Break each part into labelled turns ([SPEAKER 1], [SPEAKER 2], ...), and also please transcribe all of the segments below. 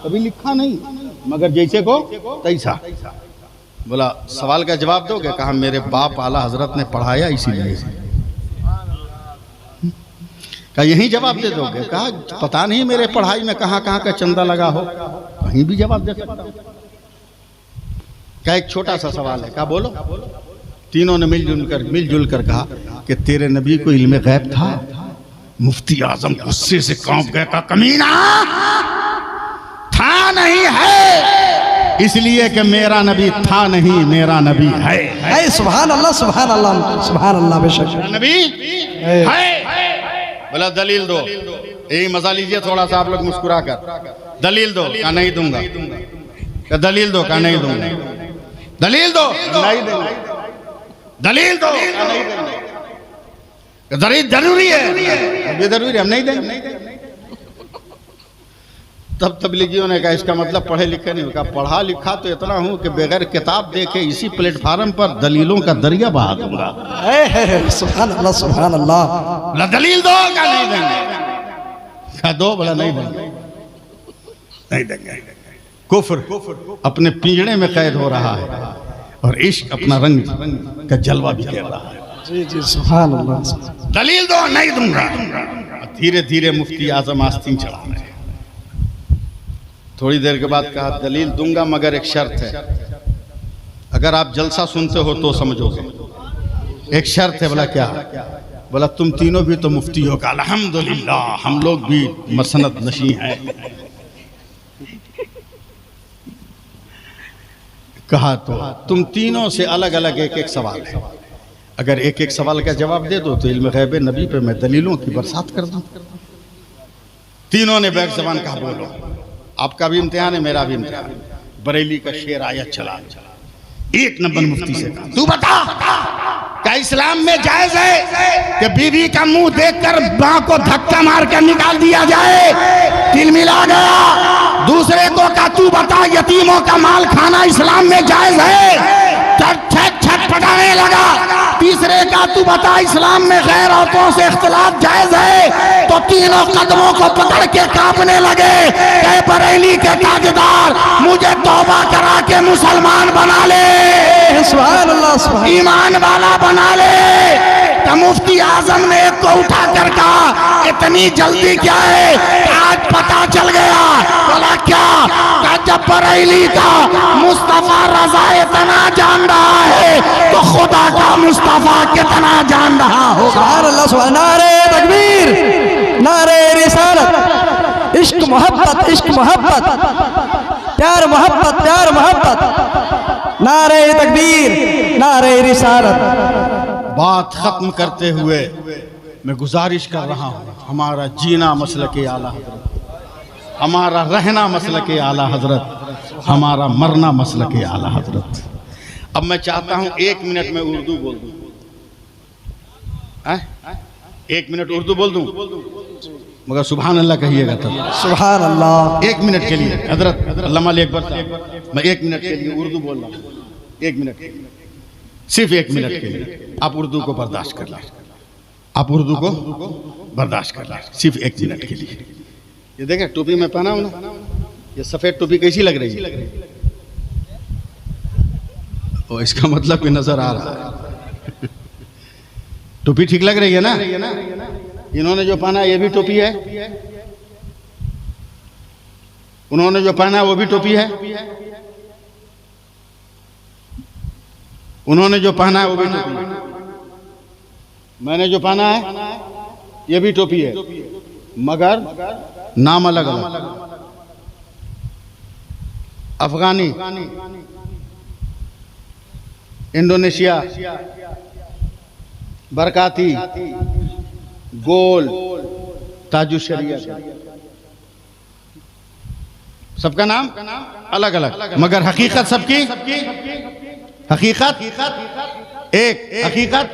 [SPEAKER 1] कभी लिखा नहीं, मगर जैसे को तैसा। बोला सवाल का जवाब दोगे? कहा मेरे बाप आला हजरत ने पढ़ाया इसीलिए। कहा यही जवाब दे दोगे? कहा पता नहीं मेरे पढ़ाई में कहाँ कहाँ का चंदा लगा हो, कहीं भी जवाब दे सकता हूं। क्या एक छोटा सा सवाल है? कहा बोलो। तीनों ने मिलजुल कर कहा कि तेरे नबी को इल्म गैब था। मुफ्ती आजम गुस्से से कांप गए, का कमीना था नहीं है, इसलिए कि मेरा नबी था नहीं, मेरा नबी है।
[SPEAKER 2] सुभान अल्लाह सुभान अल्लाह सुभान अल्लाह। बेशक
[SPEAKER 1] नबी है। बोला दलील दो। यही मजा लीजिए थोड़ा सा आप लोग मुस्कुरा कर। दलील दो। का नहीं दूंगा। का दलील दो। का नहीं दूंगा। दलील दो। नहीं दूंगा। दलील दो। नहीं देंगे। जरूरी है, ये जरूरी है, हम नहीं देंगे। तब तबलीगियों ने कहा इसका मतलब पढ़े लिखे नहीं। कहा पढ़ा लिखा तो इतना हूं कि बगैर किताब देखे इसी प्लेटफार्म पर दलीलों का दरिया बहा दूंगा।
[SPEAKER 2] सुभान अल्लाह सुभान अल्लाह।
[SPEAKER 1] दलील दो। का नहीं देंगे। कहा दो। बोला नहीं देंगे। नहीं देंगे। कुफ्र अपने पिंजड़े में कैद हो रहा है और इश्क अपना रंग का जलवा भी कर रहा है।
[SPEAKER 2] जी जी सुभान अल्लाह।
[SPEAKER 1] दलील दो। नहीं दूंगा। धीरे धीरे मुफ्ती आजम आस्तीन चढ़ा रहे। थोड़ी देर के बाद कहा दलील दूंगा मगर एक शर्त है, अगर आप जलसा सुनते हो तो समझोगे। एक शर्त है। बोला क्या? बोला तुम तीनों भी तो मुफ्ती हो। का अल्हम्दुलिल्लाह हम लोग भी मसनद नशी हैं। कहा तो तुम तीनों से अलग अलग एक एक सवाल है, अगर एक एक सवाल का जवाब दे दो तो इल्म गैब नबी पे मैं दलीलों की बरसात कर दूं। तीनों ने बैक जबान कहा बोलो। आपका भी इम्तिहान है, मेरा भी इम्तिहान। बरेली का शेर आया चला। एक नंबर मुफ्ती से कहा तू बता क्या इस्लाम में जायज है कि बीवी का मुंह देखकर मां को धक्का मार कर निकाल दिया जाए? तिल मिला गया। दूसरे को कहा तू बता यतीमों का माल खाना इस्लाम में जायज है? छटपटाने लगा। तीसरे का तू बता इस्लाम में गैर औरतों से इख्तिलात जायज है? तो तीनों कदमों को पकड़ के कांपने लगे। ऐ बरेली के ताजदार मुझे तौबा करा के मुसलमान बना ले,
[SPEAKER 2] सुभान अल्लाह,
[SPEAKER 1] ईमान वाला बना ले। तो मुफ्ती आजम ने एक को उठा कर कहा इतनी जल्दी क्या है? आज पता चल गया। बोला क्या? जब बरेली का मुस्तफा रजा इतना जान रहा है तो खुदा का मुस्तफा कितना जान रहा होगा।
[SPEAKER 2] सुभान अल्लाह सुभान। नारे तकबीर, नारे रिसालत, इश्क मोहब्बत, इश्क मोहब्बत, प्यार मोहब्बत, प्यार मोहब्बत। नारे तकबीर, नारे रिसालत।
[SPEAKER 1] बात खत्म करते हुए मैं गुजारिश कर रहा हूँ, हमारा जीना मसलके आला हजरत, हमारा रहना मसलके आला हजरत, हमारा मरना मसलके आला हजरत। अब मैं चाहता हूँ 1 मिनट में उर्दू बोल दूँ। 1 मिनट उर्दू बोल दूँ, मगर सुभान अल्लाह कहिएगा तब।
[SPEAKER 2] सुभान अल्लाह।
[SPEAKER 1] 1 मिनट के लिए हजरत अल्लामा अकबर साहब, मैं 1 मिनट के लिए उर्दू बोल रहा हूँ। 1 मिनट, सिर्फ 1 मिनट के लिए आप उर्दू को बर्दाश्त कर लें, आप उर्दू को बर्दाश्त कर लें, सिर्फ 1 मिनट के लिए। ये देखें टोपी में पहना हूं ना, ये सफेद टोपी कैसी लग रही है? और इसका मतलब भी नजर आ रहा है। टोपी ठीक लग रही है ना? इन्होंने जो पहना ये भी टोपी है, उन्होंने जो पहना वो भी टोपी है, उन्होंने जो पहना है वो भी टोपी है, मैंने जो पहना है ये भी टोपी है, मगर नाम अलग अलग। अफगानी, इंडोनेशिया, बरकाती, गोल, ताजु शरिया, सबका नाम अलग अलग, मगर हकीकत सबकी हकीकत एक हकीकत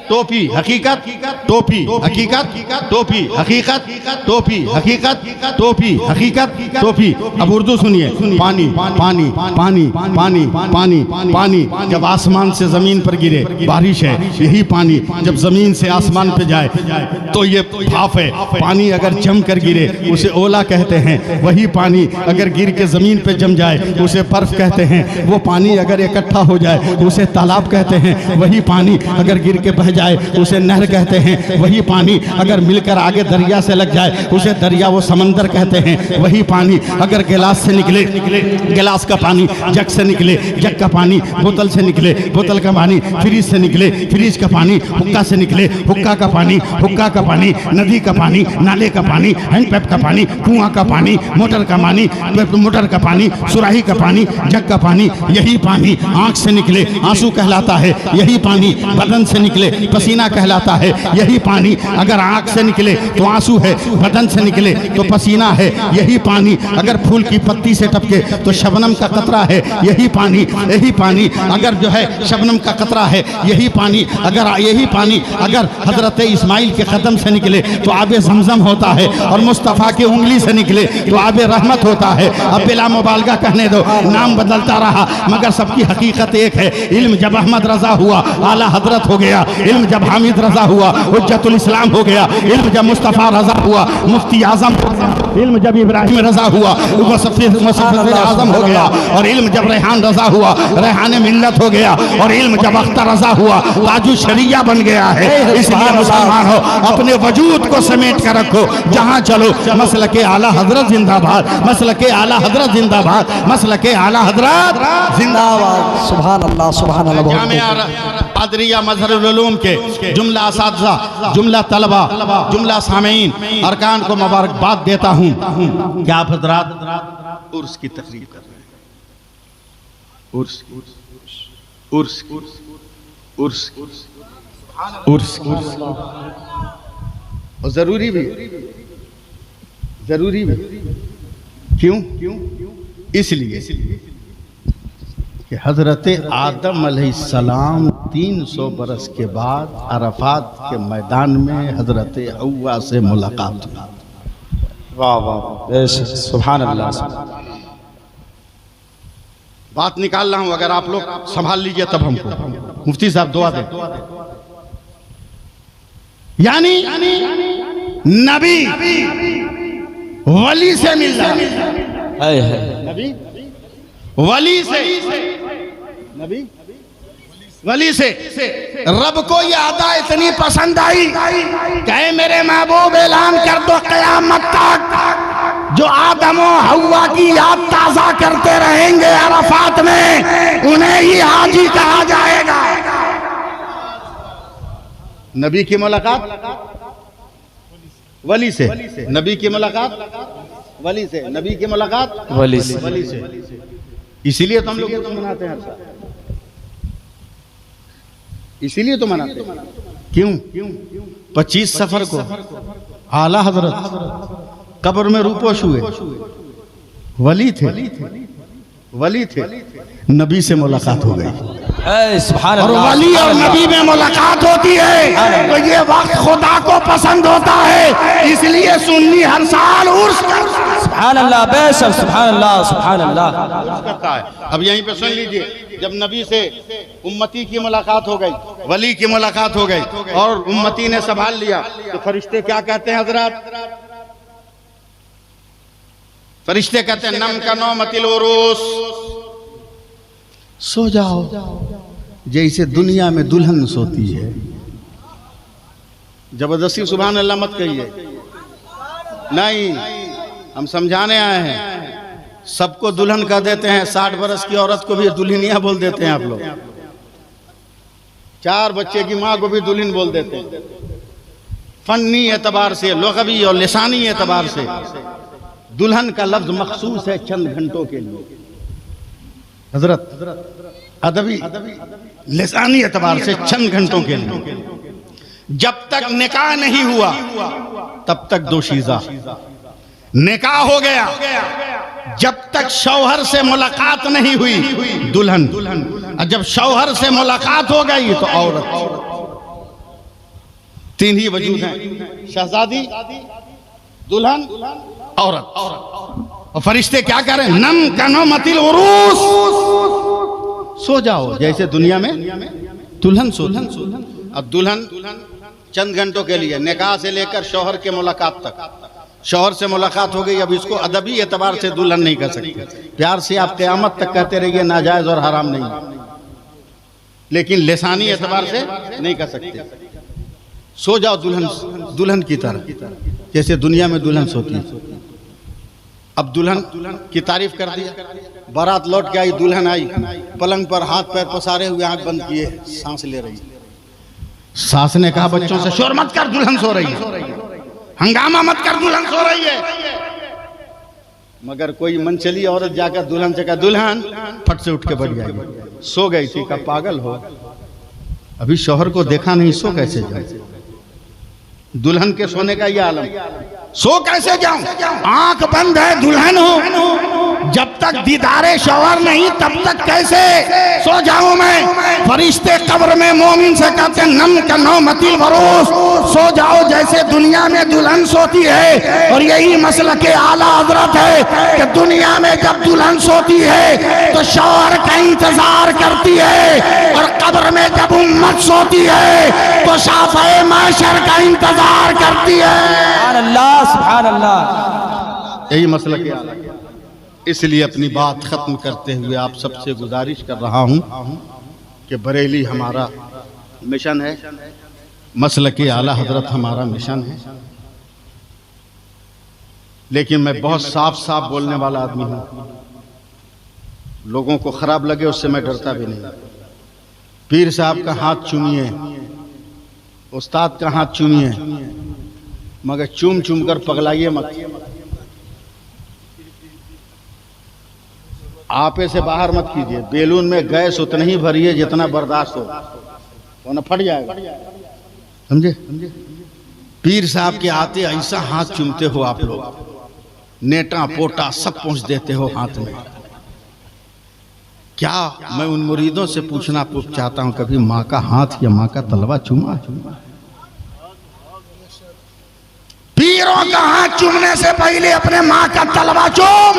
[SPEAKER 1] टोपी, हकीकत टोपी, हकीकत टोपी, हकीकत टोपी, हकीकत टोपी, हकीकत टोपी। अब उर्दू सुनिए। पानी पानी पानी पानी पानी पानी जब आसमान से जमीन पर गिरे बारिश है, यही पानी जब जमीन से आसमान पे जाए तो ये भाप है। पानी अगर जम कर गिरे उसे ओला कहते हैं, वही पानी अगर गिर के जमीन पे जम जाए उसे बर्फ कहते हैं। वो पानी अगर इकट्ठा हो जाए उसे तालाब कहते हैं, वही पानी अगर गिर के बह जाए उसे नहर कहते हैं। वही पानी अगर मिलकर आगे दरिया से लग जाए उसे दरिया वो समंदर कहते हैं। वही पानी अगर गिलास से निकले, गिलास का पानी जग से निकले, जग का पानी बोतल से निकले, बोतल का पानी फ्रिज से निकले, फ्रिज का पानी हुक्का से निकले, हुक्का का पानी, हुक्का का पानी नदी का पानी, नाले का पानी, हैंडपैप का पानी, कुआं का पानी, मोटर का पानी, मोटर का पानी, सुराही का पानी, जग का पानी। यही पानी आंख से निकले आंसू कहलाता है, यही पानी बदन से निकले पसीना कहलाता है। यही पानी अगर आंख से निकले तो आंसू है, बदन से निकले तो पसीना है। यही पानी अगर फूल की पत्ती से टपके तो शबनम का कतरा है। यही पानी अगर जो है शबनम का कतरा है। यही पानी अगर हजरत इस्माइल के कदम से निकले तो आबे जमजम होता है, और मुस्तफ़ा की उंगली से निकले तो आबे रहमत होता है। अब बिला मुबालगा कहने दो, नाम बदलता रहा मगर सबकी हकीकत एक है। इल्म जब अहमद रजा हुआ आला हजरत हो गया, इल्म जब हामिद रजा हुआ हुज्जतुल इस्लाम हो गया, इल्म जब मुस्तफ़ा रजा हुआ मुफ्ती आजम, इल्म जब इब्राहिम रजा हुआ मुसफ़िर आजम हो गया, और इल्म जब रेहान रजा हुआ रेहान मिल्लत हो गया, और इल्म जब अख्तर रजा हुआ ताजु शरिया बन गया है। इसलिए मुसलमान हो अपने वजूद को समेट कर रखो, जहाँ चलो मसलके आला हजरत जिंदाबाद, मसलके आला हजरत जिंदाबाद, मसलके आला हजरत जिंदाबाद।
[SPEAKER 2] सुभान अल्लाह सुभान अल्लाह।
[SPEAKER 1] जामिया कादरिया मजहरुल उलूम के जुमला असातिज़ा, जुमला तलबा, जुमला सामीन अरकान को मुबारकबाद देता हूँ कि आप हज़रात उर्स की तकरीर कर रहे हैं। उर्स और जरूरी भी क्यों? इसलिए कि हजरत आदम अलैहिस्सलाम 300 बरस के बाद अरफात के मैदान में हजरत हव्वा से मुलाकात हुई।
[SPEAKER 3] वाह वाह सुभान अल्लाह।
[SPEAKER 1] बात निकाल रहा हूं, अगर आप लोग संभाल लीजिए तब हमको मुफ्ती साहब दुआ दें। यानी नबी वली से मिल रहा है, नबी वली से, नबी वली से रब को ये अदा इतनी पसंद आई कहे मेरे महबूब ऐलान कर दो क़यामत तक जो आदम और हव्वा की याद ताजा करते रहेंगे अरफात में, उन्हें ही हाजी कहा जाएगा। नबी की मुलाकात वली से, नबी की मुलाकात वली से, नबी की मुलाकात
[SPEAKER 3] वली से।
[SPEAKER 1] इसीलिए तो हम लोग मनाते हैं, इसीलिए तो मनाते हैं। क्यों? 25 सफर को आला हजरत कब्र में रूपोश हुए, वली थे, नबी से मुलाकात हो गई। और वली और नबी में मुलाकात होती है तो ये वक्त खुदा को पसंद होता है, इसलिए सुन्नी हर साल उर्स
[SPEAKER 3] सुभान अल्लाह, बेशक सुभान अल्लाह सुभान अल्लाह
[SPEAKER 1] करता है। अब यहीं पे सुन लीजिए, जब नबी से उम्मती की मुलाकात हो गई, वली की मुलाकात हो गई और उम्मती ने संभाल लिया तो फरिश्ते क्या कहते हैं हजरत? फरिश्ते कहते हैं नम का नौमतिल उरूस, सो जाओ जैसे दुनिया में दुल्हन सोती है। जबरदस्ती सुभान अल्लाह मत कहिए, नहीं, हम समझाने आए हैं। सबको दुल्हन कह देते हैं, 60 बरस की औरत को भी दुल्हनिया बोल देते हैं आप लोग, 4 बच्चे की माँ को भी दुल्हन बोल देते हैं। फन्नी एतबार से, लुग़वी और लिसानी एतबार से दुल्हन का लफ्ज मखसूस है चंद घंटों के लिए। हजरत अदबी लिसानी एतबार से चंद घंटों के लिए, जब तक निकाह नहीं हुआ तब तक दोशीज़ा। निकाह हो गया, जब तक शौहर से मुलाकात नहीं हुई दुल्हन। और जब शौहर से मुलाकात हो गई तो औरत। तीन ही वजूद हैं, शहजादी, दुल्हन, औरत। और फरिश्ते क्या करें? नम कनो मतिल उरूस, सो जाओ जैसे दुनिया में दुल्हन सो। अब दुल्हन चंद घंटों के लिए, निकाह से लेकर शौहर के मुलाकात तक। शौहर से मुलाकात हो गई, अब इसको अदबी एतबार से दुल्हन नहीं कर सकते। प्यार से आप क़यामत तक कहते रहिए नाजायज और हराम नहीं, लेकिन लिसानी एतबार से नहीं कर सकते। सो जाओ दुल्हन की तरह, जैसे दुनिया में दुल्हन सोती है। अब दुल्हन की तारीफ कर दिया, बारात लौट के आई, दुल्हन आई, पलंग पर हाथ पैर पसारे हुए, आंख बंद किए, सांस ले रही। सास ने कहा बच्चों से शोर मत कर, दुल्हन सो रही है, हंगामा मत कर, दुल्हन सो रही है। मगर कोई मनचली औरत जाकर दुल्हन से कहा दुल्हन, फट से उठ के बैठ जाएगी। सो गई थी। कहा पागल हो, अभी शौहर को देखा नहीं, सो कैसे जाए? दुल्हन के सोने का यह आलम, सो कैसे जाऊं? आंख बंद है, दुल्हन हूं, जब तक दीदारे शौहर नहीं तब तक कैसे सो जाऊं मैं? फरिश्ते कब्र में मोमिन से कहते नम कनो मतिल भरोस, सो जाओ जैसे दुनिया में दुल्हन सोती है। और यही मसला के आला हजरत है कि दुनिया में जब दुल्हन सोती है तो शौहर का इंतजार करती है, और कब्र में जब उम्मत सोती है तो शाफ़े माशर का इंतजार करती है।
[SPEAKER 3] सुभान अल्लाह, सुभान अल्लाह।
[SPEAKER 1] यही मसला के आला। इसलिए अपनी बात खत्म करते हुए आप सबसे गुजारिश कर रहा हूं कि बरेली हमारा मिशन है, मसलक आला हजरत हमारा मिशन है। लेकिन मैं बहुत साफ साफ बोलने वाला आदमी हूं, लोगों को खराब लगे उससे मैं डरता भी नहीं। पीर साहब का हाथ चूमिए, उस्ताद का हाथ चूमिए, मगर चूम चूम कर पगलाइए मत। आपे से बाहर मत कीजिए। बैलून में गैस उतना ही भरिए जितना बर्दाश्त हो, वरना फट जाएगा। समझे? पीर साहब के आते ऐसा हाथ चूमते हो आप लोग, नेटा पोटा सब पहुंच देते हो हाथ में। क्या मैं उन मुरीदों से पूछना चाहता हूं, कभी माँ का हाथ या माँ का तलवा चूमा? पीरों का हाथ चूमने से पहले अपने माँ का तलवा चूम,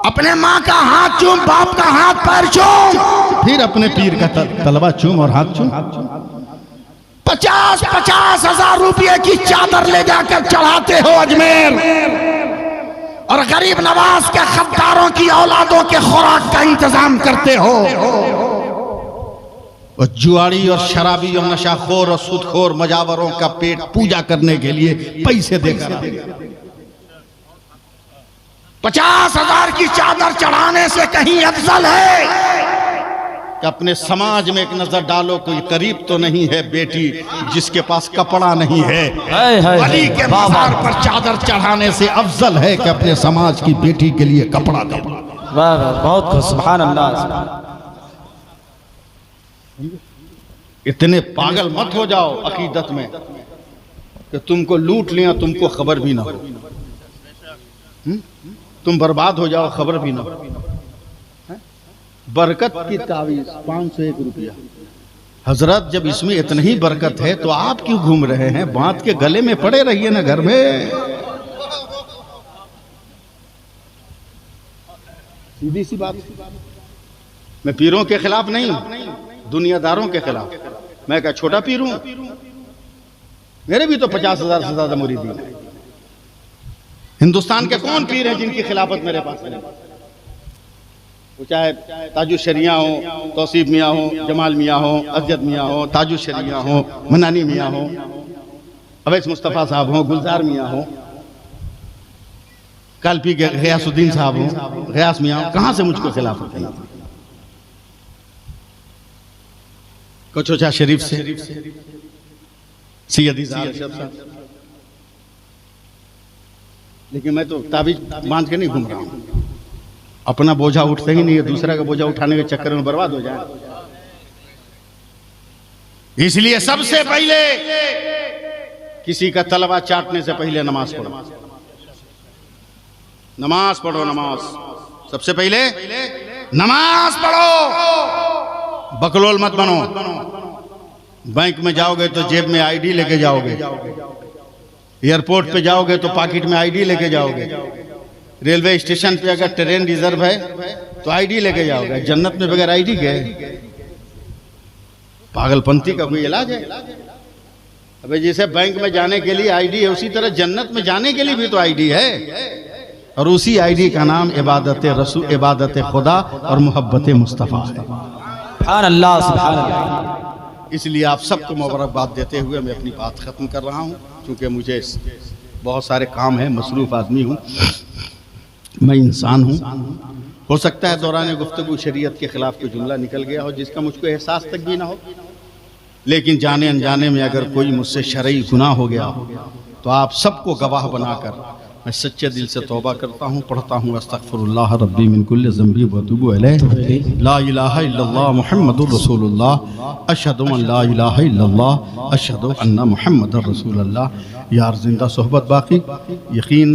[SPEAKER 1] अपने माँ का हाथ चूम, बाप का हाथ पैर चूम, फिर अपने पीर का तलवा चूम और हाथ चूम। 50-50 हजार रुपये की चादर ले जाकर चढ़ाते हो अजमेर, और गरीब नवाज के खद्दारों की औलादों के खुराक का इंतजाम करते हो। और जुआरी और शराबी और नशाखोर और सूदखोर मजावरों का पेट पूजा करने के लिए पैसे देकर 50,000 की चादर चढ़ाने से कहीं अफजल है कि अपने समाज में एक नजर डालो, कोई करीब तो नहीं है बेटी जिसके पास कपड़ा नहीं है। वली के मज़ार पर चादर चढ़ाने से अफजल है कि अपने समाज की बेटी के लिए कपड़ा दो।
[SPEAKER 3] बहुत खूब, सुभान अल्लाह।
[SPEAKER 1] इतने पागल मत हो जाओ अकीदत में कि तुमको लूट लिया, तुमको खबर भी ना हो, तुम बर्बाद हो जाओ, खबर भी ना हो। बरकत की तावीज़ 501 रुपया। हजरत जब इसमें इतनी ही बरकत है तो आप क्यों घूम रहे हैं? बांध के गले में पड़े रहिए ना घर में। सीधी सी बात। मैं पीरों के खिलाफ नहीं, दुनियादारों के खिलाफ। मैं क्या छोटा पीर हूं? मेरे भी तो 50,000 से ज्यादा मुरीदीन हैं। हिंदुस्तान के कौन पीर हैं जिनकी खिलाफत मेरे पास नहीं? वो चाहे ताजुश शरिया हो, तौसीफ मियाँ हो, जमाल मियाँ हो, अज़यद मियाँ हो, ताजुश शरिया हो, मनानी मियाँ हो, अवैस मुस्तफ़ा साहब हो, गुलजार मियाँ हो, कालपी गयासुद्दीन साहब हो, गयास मियाँ हो, कहाँ से मुझको खिलाफत है? कोचोचा शरीफ से, सैयदी साहब। लेकिन मैं तो ताबीज बांध के नहीं घूम रहा हूं। अपना बोझा उठता ही नहीं है, दूसरा का बोझा उठाने के चक्कर में बर्बाद हो जाए। इसलिए सबसे पहले किसी का तलवा चाटने से पहले नमाज पढ़ो, नमाज पढ़ो। नमाज सबसे पहले नमाज पढ़ो, बकलोल मत बनो। बैंक में जाओगे तो जेब में आईडी लेके जाओगे, एयरपोर्ट पे जाओगे तो पॉकेट में आईडी लेके जाओगे, रेलवे स्टेशन पे अगर ट्रेन रिजर्व है तो आईडी लेके जाओगे। जन्नत में बगैर आईडी गए? पागलपंती का कोई इलाज है? अबे जैसे बैंक में जाने के लिए आईडी है, उसी तरह जन्नत में जाने के लिए भी तो आईडी है, और उसी आईडी का नाम इबादत रसूल, इबादत खुदा और मोहब्बत मुस्तफ़ा है।
[SPEAKER 3] सुभान अल्लाह, सुभान अल्लाह।
[SPEAKER 1] इसलिए आप सबको मुबारकबाद देते हुए मैं अपनी बात ख़त्म कर रहा हूँ, क्योंकि मुझे बहुत सारे काम है, मसरूफ़ आदमी हूँ, मैं इंसान हूँ। हो सकता है दौरान गुफ्तगू शरीयत के ख़िलाफ़ कोई जुमला निकल गया हो जिसका मुझको एहसास तक भी ना हो, लेकिन जाने अनजाने में अगर कोई मुझसे शरई गुनाह हो गया तो आप सबको गवाह बनाकर मैं सच्चे दिल से तौबा करता हूँ, पढ़ता हूँ अस्तगफिरुल्लाह रब्बी मिन कुल्लि ज़ंबी व अतूबु अलैहि, ला इलाहा इल्लल्लाह मुहम्मदुर रसूलुल्लाह, अशहदु अन ला इलाहा इल्लल्लाह, अशहदु अन्ना मुहम्मदुर रसूलुल्लाह। यार जिंदा सोहबत बाकी, यकीन